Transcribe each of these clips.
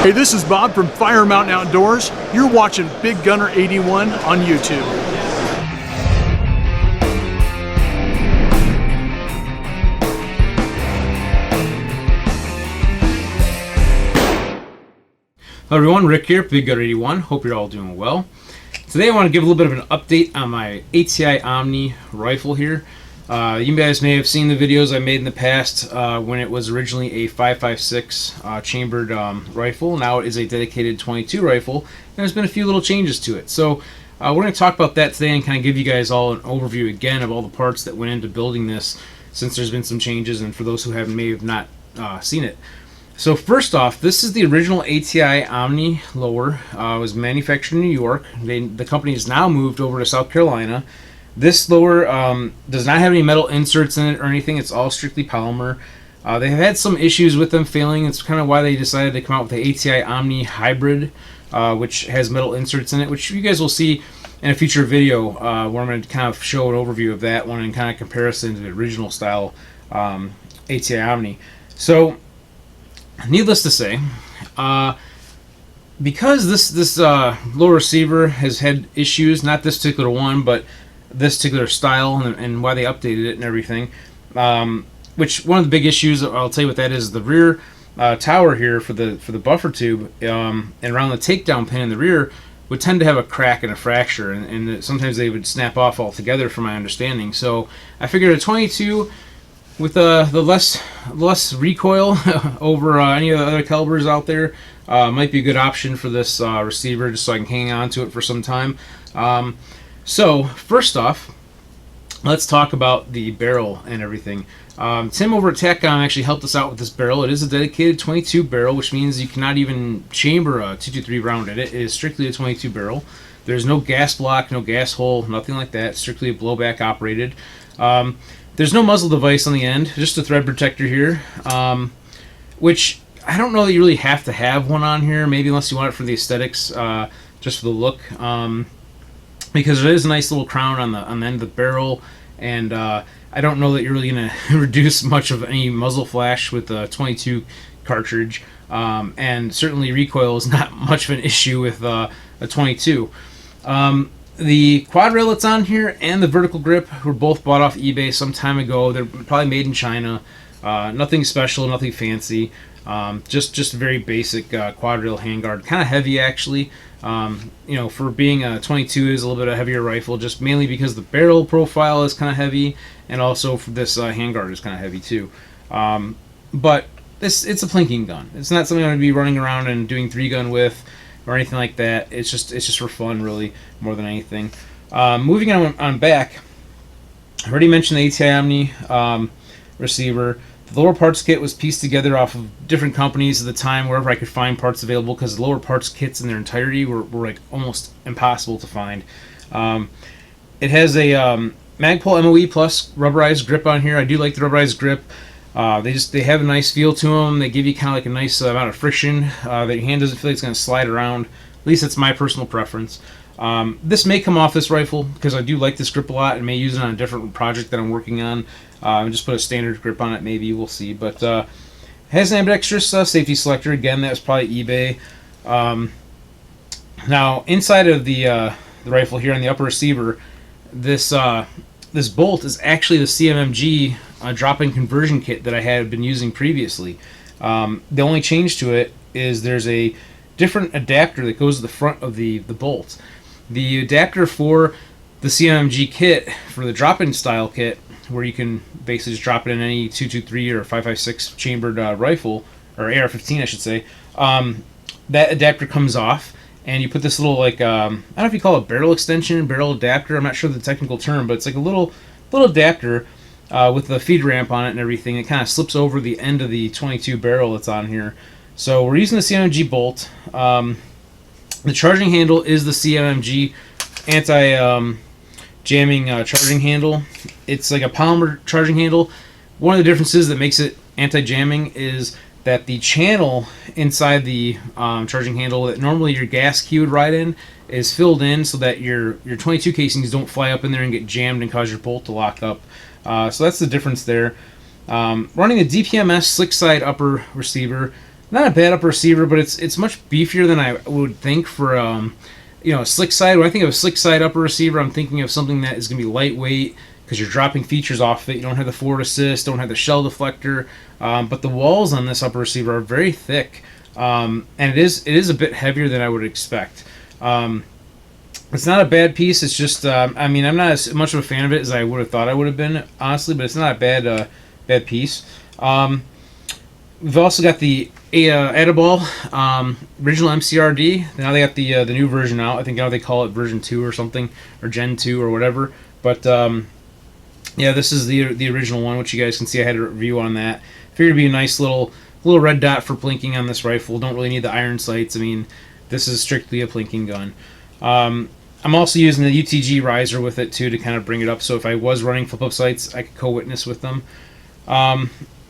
Hey, this is Bob from Fire Mountain Outdoors. You're watching BigGunner81 on YouTube. Hello everyone, Rick here, BigGunner81. Hope you're all doing well. Today I want to give a little bit of an update on my ATI OMNI rifle here. You guys may have seen the videos I made in the past when it was originally a 5.56 chambered rifle. Now it is a dedicated 22 rifle, and there's been a few little changes to it. So we're going to talk about that today and kind of give you guys all an overview again of all the parts that went into building this, since there's been some changes, and for those who may have not seen it. So first off, this is the original ATI OMNI lower. It was manufactured in New York. The company has now moved over to South Carolina. This lower does not have any metal inserts in it or anything. It's all strictly polymer. They have had some issues with them failing. It's kind of why they decided to come out with the ATI OMNI Hybrid, which has metal inserts in it, which you guys will see in a future video where I'm going to kind of show an overview of that one and kind of comparison to the original style ATI OMNI. So, needless to say, because this lower receiver has had issues, not this particular one, but this particular style and why they updated it and everything, which one of the big issues I'll tell you what that is, the rear tower here for the buffer tube and around the takedown pin in the rear would tend to have a crack and a fracture, and sometimes they would snap off altogether from my understanding. So I figured a 22 with the less recoil over any of the other calibers out there might be a good option for this receiver, just so I can hang on to it for some time. So first off, let's talk about the barrel and everything. Tim over at TacCom actually helped us out with this barrel. It is a dedicated 22 barrel, which means you cannot even chamber a 223 round in it. It is strictly a 22 barrel. There's no gas block, no gas hole, nothing like that. It's strictly a blowback operated. There's no muzzle device on the end, just a thread protector here, which I don't know that you really have to have one on here, maybe unless you want it for the aesthetics, just for the look. Because there is a nice little crown on the end of the barrel, and I don't know that you're really going to reduce much of any muzzle flash with a 22 cartridge, and certainly recoil is not much of an issue with a 22. The quad rail that's on here and the vertical grip were both bought off eBay some time ago. They're probably made in China. Nothing special, nothing fancy. Just very basic quad rail handguard. Kind of heavy actually. You know, for being a 22, it is a little bit of a heavier rifle, just mainly because the barrel profile is kind of heavy, and also for this handguard is kind of heavy too. But it's a plinking gun. It's not something I'm going to be running around and doing 3-gun with or anything like that. It's just for fun, really, more than anything. Moving on back, I already mentioned the ATI OMNI receiver. The lower parts kit was pieced together off of different companies at the time, wherever I could find parts available, because the lower parts kits in their entirety were like almost impossible to find. It has a Magpul MOE Plus rubberized grip on here. I do like the rubberized grip. They have a nice feel to them. They give you kind of like a nice amount of friction that your hand doesn't feel like it's going to slide around. At least that's my personal preference. This may come off this rifle because I do like this grip a lot and may use it on a different project that I'm working on. Just put a standard grip on it, maybe, we'll see. But has an ambidextrous safety selector. Again, that was probably eBay. Now, inside of the rifle here on the upper receiver, this bolt is actually the CMMG drop-in conversion kit that I had been using previously. The only change to it is there's a different adapter that goes to the front of the bolt. The adapter for the CMMG kit, for the drop-in style kit, where you can basically just drop it in any 223 or 5.56 chambered rifle, or AR-15 I should say, that adapter comes off, and you put this little, like, I don't know if you call it barrel extension, barrel adapter, I'm not sure the technical term, but it's like a little adapter with the feed ramp on it and everything. It kind of slips over the end of the 22 barrel that's on here. So we're using the CMMG bolt. The charging handle is the CMMG anti-jamming charging handle. It's like a polymer charging handle. One of the differences that makes it anti-jamming is that the channel inside the charging handle that normally your gas key would ride in is filled in so that your 22 casings don't fly up in there and get jammed and cause your bolt to lock up. So that's the difference there. Running the DPMS slick side upper receiver. not a bad upper receiver, but it's much beefier than I would think for a slick side. When I think of a slick side upper receiver, I'm thinking of something that is going to be lightweight because you're dropping features off it. You don't have the forward assist, don't have the shell deflector, but the walls on this upper receiver are very thick, and it is a bit heavier than I would expect. It's not a bad piece. It's just, I mean, I'm not as much of a fan of it as I would have thought I would have been, honestly, but it's not a bad piece. We've also got the Edible original MCRD. Now they got the new version out. I think now they call it version 2 or something, or Gen 2 or whatever. But yeah, this is the original one, which you guys can see. I had a review on that. Figured it'd be a nice little red dot for plinking on this rifle. Don't really need the iron sights. I mean, this is strictly a plinking gun. I'm also using the UTG riser with it too to kind of bring it up. So if I was running flip-up sights, I could co-witness with them.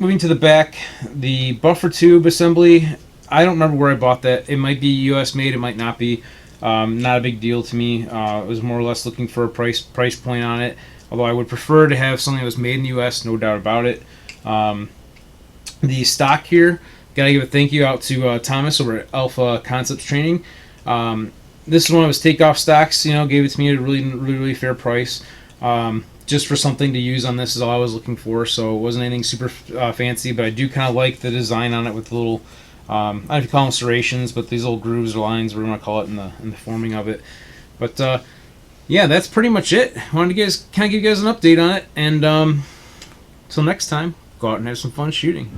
Moving to the back, the buffer tube assembly. I don't remember where I bought that. It might be US made, it might not be. Not a big deal to me. I was more or less looking for a price point on it. Although I would prefer to have something that was made in the US, no doubt about it. The stock here, gotta give a thank you out to Thomas over at Alpha Concepts Training. This is one of his takeoff stocks. Gave it to me at a really fair price. Just for something to use on this is all I was looking for, so it wasn't anything super fancy, but I do kind of like the design on it with the little, I don't know if you call them serrations, but these little grooves or lines, whatever you want to call it, in the forming of it. But yeah, that's pretty much it. I wanted to give you guys an update on it, and until next time, go out and have some fun shooting.